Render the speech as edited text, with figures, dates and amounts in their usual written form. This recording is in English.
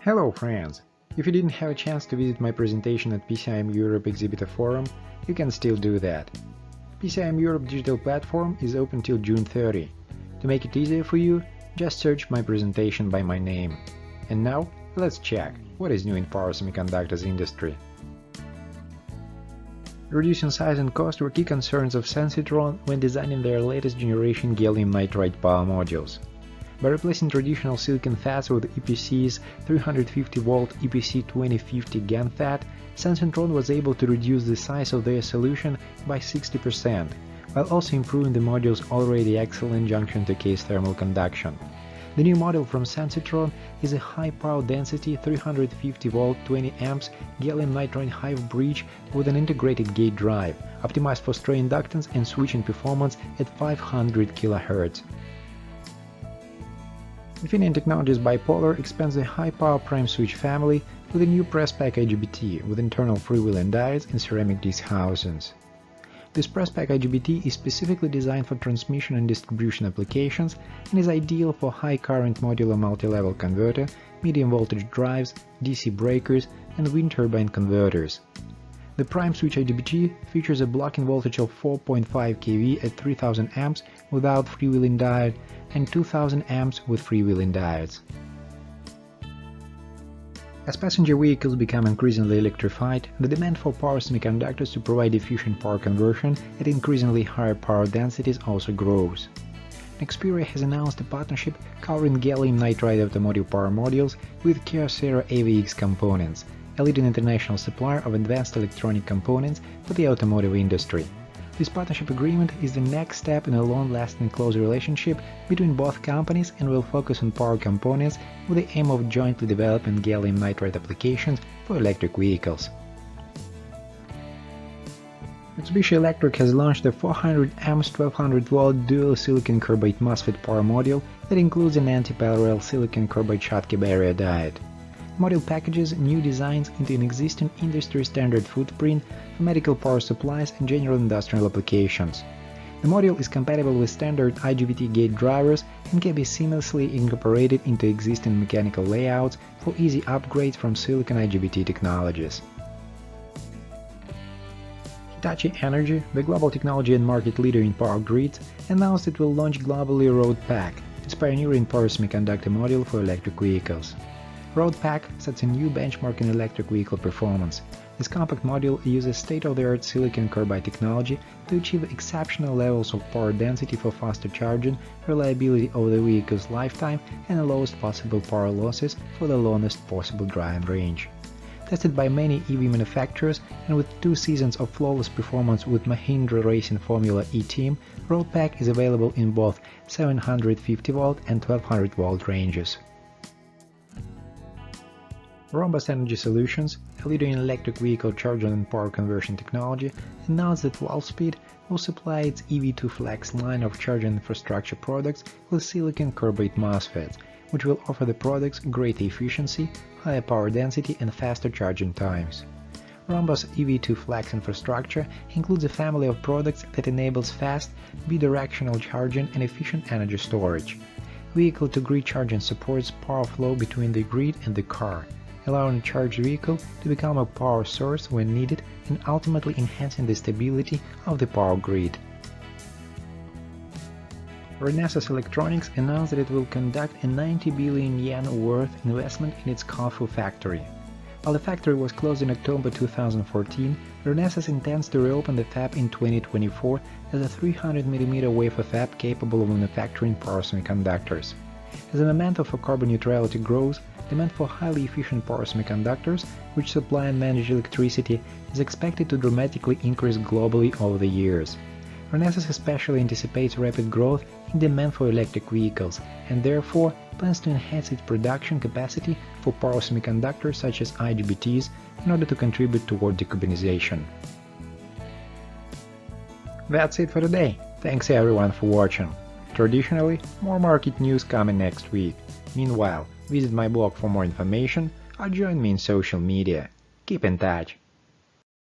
Hello friends! If you didn't have a chance to visit my presentation at PCIM Europe Exhibitor Forum, you can still do that. PCIM Europe digital platform is open till June 30. To make it easier for you, just search my presentation by my name. And now, let's check what is new in power semiconductors industry. Reducing size and cost were key concerns of Sensitron when designing their latest generation gallium nitride power modules. By replacing traditional silicon FETs with EPC's 350-volt EPC 2050 GaN FET, Sensitron was able to reduce the size of their solution by 60%, while also improving the module's already excellent junction-to-case thermal conduction. The new model from Sensitron is a high power density 350-volt 20 amps gallium nitride hive bridge with an integrated gate drive, optimized for stray inductance and switching performance at 500 kHz. Infineon Technologies Bipolar expands the high-power prime switch family with a new press pack IGBT with internal freewheeling diodes and ceramic disc housings. This press pack IGBT is specifically designed for transmission and distribution applications and is ideal for high-current modular multi-level converter, medium-voltage drives, DC breakers, and wind turbine converters. The prime switch IGBT features a blocking voltage of 4.5 kV at 3000 amps without freewheeling diode and 2000 amps with freewheeling diodes. As passenger vehicles become increasingly electrified, the demand for power semiconductors to provide efficient power conversion at increasingly higher power densities also grows. Nexperia has announced a partnership covering gallium nitride automotive power modules with KYOCERA AVX Components, a leading international supplier of advanced electronic components for the automotive industry. This partnership agreement is the next step in a long-lasting close relationship between both companies and will focus on power components with the aim of jointly developing gallium nitride applications for electric vehicles. Mitsubishi Electric has launched a 400 amps 1200-volt dual silicon carbide MOSFET power module that includes an anti-parallel silicon carbide Schottky barrier diode. The module packages new designs into an existing industry-standard footprint for medical power supplies and general industrial applications. The module is compatible with standard IGBT gate drivers and can be seamlessly incorporated into existing mechanical layouts for easy upgrades from silicon IGBT technologies. Hitachi Energy, the global technology and market leader in power grids, announced it will launch globally RoadPack, its pioneering power semiconductor module for electric vehicles. RoadPack sets a new benchmark in electric vehicle performance. This compact module uses state-of-the-art silicon carbide technology to achieve exceptional levels of power density for faster charging, reliability over the vehicle's lifetime, and the lowest possible power losses for the longest possible driving range. Tested by many EV manufacturers and with 2 seasons of flawless performance with Mahindra Racing Formula E team, RoadPack is available in both 750-volt and 1200-volt ranges. Rhombus Energy Solutions, a leader in electric vehicle charging and power conversion technology, announced that WOLFSPEED will supply its EV2 Flex line of charging infrastructure products with silicon carbide MOSFETs, which will offer the products greater efficiency, higher power density, and faster charging times. Rhombus EV2 Flex infrastructure includes a family of products that enables fast, bidirectional charging and efficient energy storage. Vehicle-to-grid charging supports power flow between the grid and the car, allowing a charged vehicle to become a power source when needed and ultimately enhancing the stability of the power grid. Renesas Electronics announced that it will conduct a 90 billion yen worth investment in its Kofu factory. While the factory was closed in October 2014, Renesas intends to reopen the fab in 2024 as a 300mm wafer fab capable of manufacturing power semiconductors. As the momentum for carbon neutrality grows, demand for highly efficient power semiconductors, which supply and manage electricity, is expected to dramatically increase globally over the years. Renesas especially anticipates rapid growth in demand for electric vehicles and therefore plans to enhance its production capacity for power semiconductors such as IGBTs in order to contribute toward decarbonization. That's it for today. Thanks everyone for watching. Traditionally, more market news coming next week. Meanwhile, visit my blog for more information or join me in social media. Keep in touch.